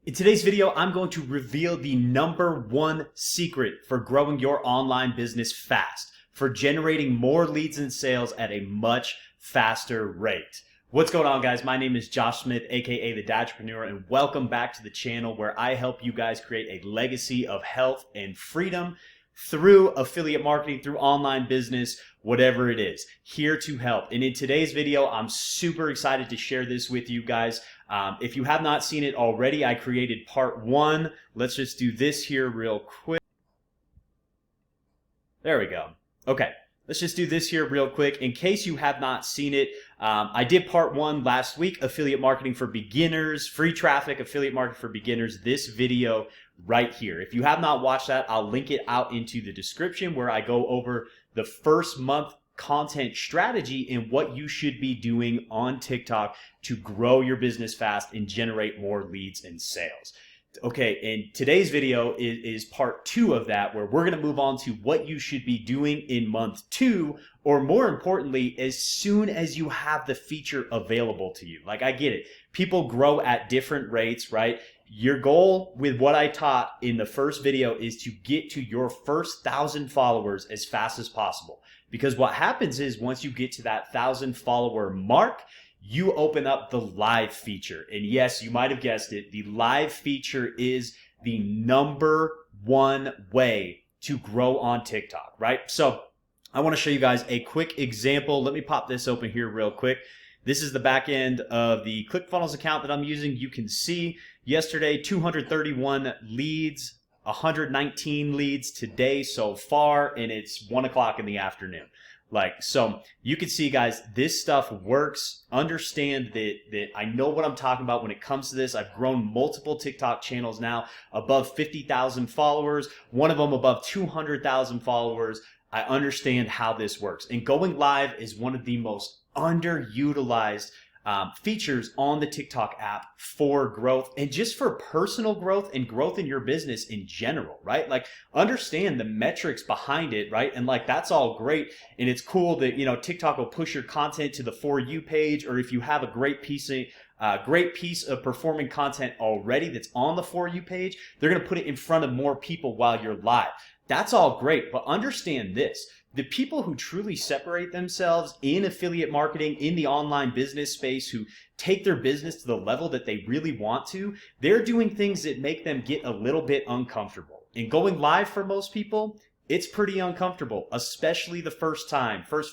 In today's video, I'm going to reveal the #1 secret for growing your online business fast, for generating more leads and sales at a much faster rate. What's going on, guys? My name is Josh Smith, aka the Dadtreprenewer, and welcome back to the channel where I help you guys create a legacy of health and freedom through affiliate marketing, through online business, whatever it is. Here to help. And in today's video, I'm super excited to share this with you guys. If you have not seen it already, I created part 1. Let's just do this here real quick. There we go. Okay, let's just do this here real quick. In case you have not seen it, I did part 1 last week, affiliate marketing for beginners, free traffic, affiliate marketing for beginners. This video right here. If you have not watched that, I'll link it out into the description where I go over the first month content strategy and what you should be doing on TikTok to grow your business fast and generate more leads and sales. Okay, and today's video is part 2 of that, where we're going to move on to what you should be doing in month 2, or more importantly, as soon as you have the feature available to you. Like, I get it. People grow at different rates, right? Your goal with what I taught in the first video is to get to your first 1,000 followers as fast as possible. Because what happens is once you get to that 1,000 follower mark, you open up the live feature. And yes, you might have guessed it. The live feature is the #1 way to grow on TikTok, right? So I want to show you guys a quick example. Let me pop this open here real quick. This is the back end of the ClickFunnels account that I'm using. You can see yesterday, 231 leads, 119 leads today so far, and it's 1 o'clock in the afternoon. So you can see, guys, this stuff works. Understand that I know what I'm talking about when it comes to this. I've grown multiple TikTok channels now above 50,000 followers, one of them above 200,000 followers. I understand how this works. And going live is one of the most underutilized features on the TikTok app for growth and just for personal growth and growth in your business in general, right? Like, understand the metrics behind it, right? And that's all great. And it's cool that, TikTok will push your content to the For You page, or if you have a great piece of performing content already that's on the For You page, they're going to put it in front of more people while you're live. That's all great, but understand this. The people who truly separate themselves in affiliate marketing, in the online business space, who take their business to the level that they really want to, they're doing things that make them get a little bit uncomfortable. And going live for most people, it's pretty uncomfortable, especially the first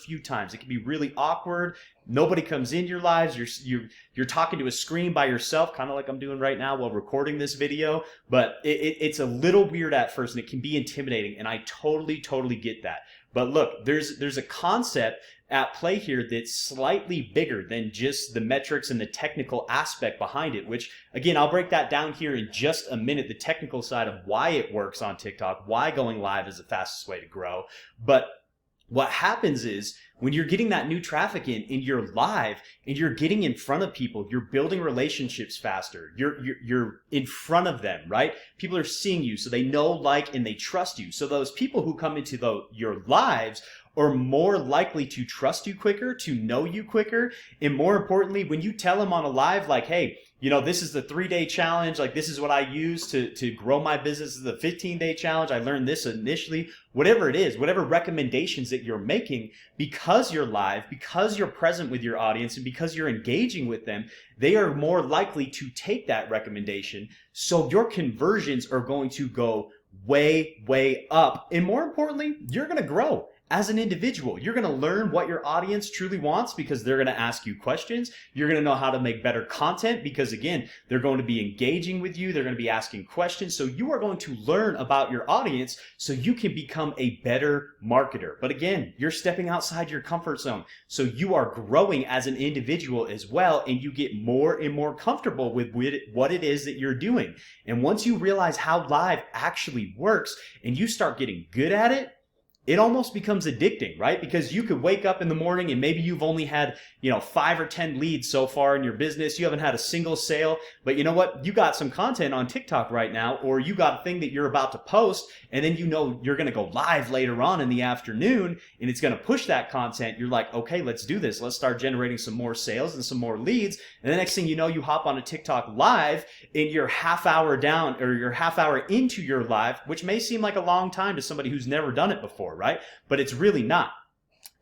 few times. It can be really awkward. Nobody comes in your lives. You're talking to a screen by yourself, kind of like I'm doing right now while recording this video. But it's a little weird at first, and it can be intimidating. And I totally get that. But look, there's a concept at play here that's slightly bigger than just the metrics and the technical aspect behind it, which, again, I'll break that down here in just a minute, the technical side of why it works on TikTok, why going live is the fastest way to grow. But what happens is when you're getting that new traffic in and you're live and you're getting in front of people, you're building relationships faster. You're in front of them, right? People are seeing you, so they know, like, and they trust you. So those people who come into your lives are more likely to trust you quicker, to know you quicker. And more importantly, when you tell them on a live, like, hey, this is the 3-day challenge. Like, this is what I use to grow my business. This is the 15-day challenge. I learned this initially. Whatever it is, whatever recommendations that you're making, because you're live, because you're present with your audience, and because you're engaging with them, they are more likely to take that recommendation. So your conversions are going to go way up. And more importantly, you're going to grow. As an individual, you're going to learn what your audience truly wants because they're going to ask you questions. You're going to know how to make better content because, again, they're going to be engaging with you. They're going to be asking questions. So you are going to learn about your audience so you can become a better marketer. But again, you're stepping outside your comfort zone. So you are growing as an individual as well, and you get more and more comfortable with what it is that you're doing. And once you realize how live actually works and you start getting good at it, it almost becomes addicting, right? Because you could wake up in the morning and maybe you've only had, 5 or 10 leads so far in your business. You haven't had a single sale, but you know what? You got some content on TikTok right now, or you got a thing that you're about to post, and then you're going to go live later on in the afternoon, and it's going to push that content. You're like, okay, let's do this. Let's start generating some more sales and some more leads. And the next thing you know, you hop on a TikTok live and you're half hour down, or you're half hour into your live, which may seem like a long time to somebody who's never done it before, right? But it's really not.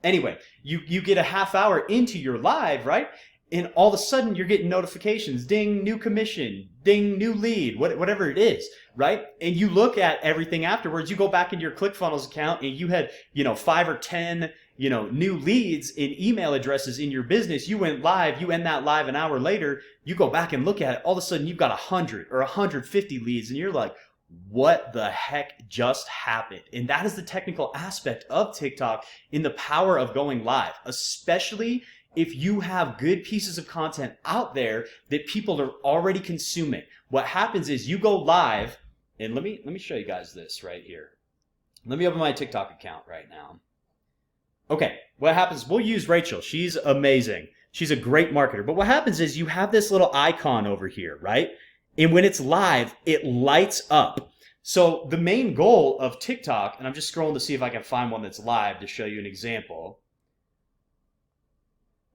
Anyway, you get a half hour into your live, right? And all of a sudden you're getting notifications, ding, new commission, ding, new lead, whatever it is, right? And you look at everything afterwards, you go back into your ClickFunnels account and you had, 5 or 10, new leads and email addresses in your business. You went live, you end that live an hour later, you go back and look at it, all of a sudden you've got 100 or 150 leads, and you're like, what the heck just happened? And that is the technical aspect of TikTok in the power of going live, especially if you have good pieces of content out there that people are already consuming. What happens is you go live, and let me show you guys this right here. Let me open my TikTok account right now. Okay, what happens, we'll use Rachel. She's amazing. She's a great marketer. But what happens is you have this little icon over here, right? And when it's live, it lights up. So the main goal of TikTok, and I'm just scrolling to see if I can find one that's live to show you an example.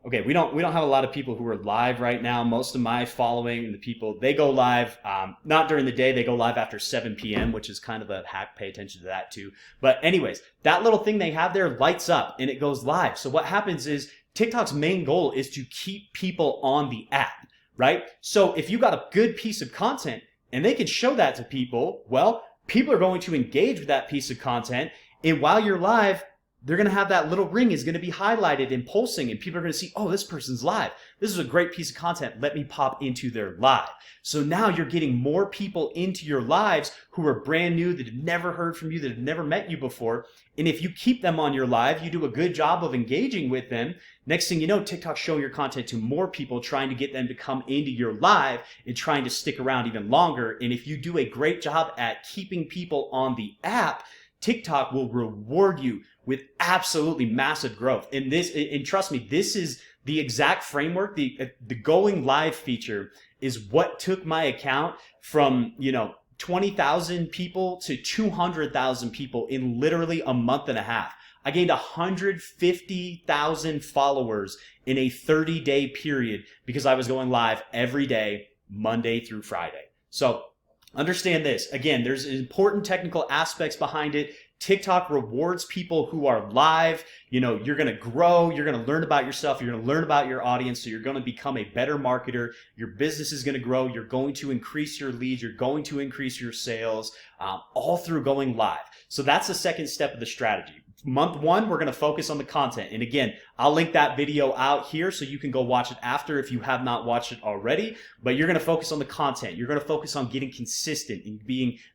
Okay, we don't have a lot of people who are live right now. Most of my following, the people, they go live, not during the day, they go live after 7 p.m., which is kind of a hack. Pay attention to that too. But anyways, that little thing they have there lights up and it goes live. So what happens is TikTok's main goal is to keep people on the app, right? So if you got a good piece of content and they can show that to people, well, people are going to engage with that piece of content. And while you're live, they're going to have that little ring is going to be highlighted and pulsing, and people are going to see, oh, this person's live. This is a great piece of content. Let me pop into their live. So now you're getting more people into your lives who are brand new, that have never heard from you, that have never met you before. And if you keep them on your live, you do a good job of engaging with them. Next thing you know, TikTok's showing your content to more people, trying to get them to come into your live and trying to stick around even longer. And if you do a great job at keeping people on the app, TikTok will reward you with absolutely massive growth. And trust me, this is the exact framework. The going live feature is what took my account from, 20,000 people to 200,000 people in literally a month and a half. I gained 150,000 followers in a 30-day period because I was going live every day, Monday through Friday. So understand this. Again, there's important technical aspects behind it. TikTok rewards people who are live. You're going to grow. You're going to learn about yourself. You're going to learn about your audience. So you're going to become a better marketer. Your business is going to grow. You're going to increase your leads. You're going to increase your sales, all through going live. So that's the second step of the strategy. Month 1, we're going to focus on the content. And again, I'll link that video out here so you can go watch it after if you have not watched it already. But you're going to focus on the content. You're going to focus on getting consistent and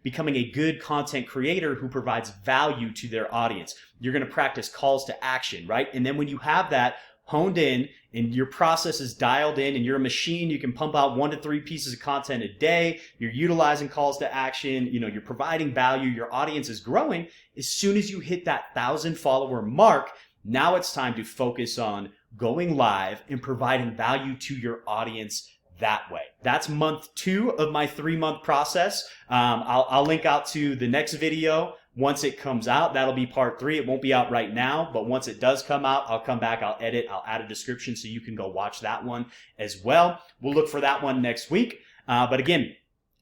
becoming a good content creator who provides value to their audience. You're going to practice calls to action, right? And then when you have that honed in and your process is dialed in and you're a machine, you can pump out 1 to 3 pieces of content a day. You're utilizing calls to action. You're providing value. Your audience is growing. As soon as you hit that 1,000 follower mark, now it's time to focus on going live and providing value to your audience that way. That's month 2 of my 3-month process. I'll link out to the next video. Once it comes out, that'll be part 3. It won't be out right now, but once it does come out, I'll come back, I'll edit, I'll add a description so you can go watch that one as well. We'll look for that one next week. But again,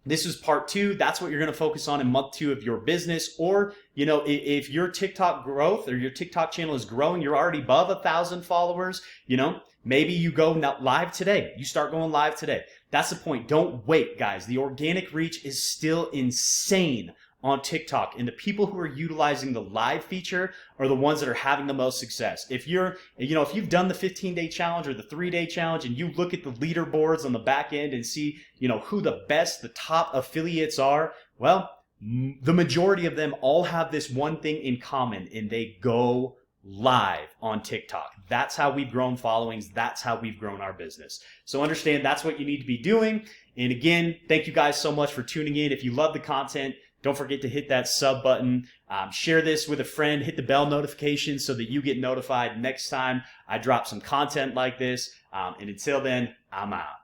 this is part 2. That's what you're going to focus on in month 2 of your business. Or, if your TikTok growth or your TikTok channel is growing, you're already above 1,000 followers, maybe you go live today. You start going live today. That's the point. Don't wait, guys. The organic reach is still insane on TikTok, and the people who are utilizing the live feature are the ones that are having the most success. If you've done the 15-day challenge or the 3-day challenge and you look at the leaderboards on the back end and see, who the top affiliates are, well, the majority of them all have this one thing in common, and they go live on TikTok. That's how we've grown followings. That's how we've grown our business. So understand that's what you need to be doing. And again, thank you guys so much for tuning in. If you love the content, don't forget to hit that sub button. Share this with a friend, hit the bell notification so that you get notified next time I drop some content like this. And until then, I'm out.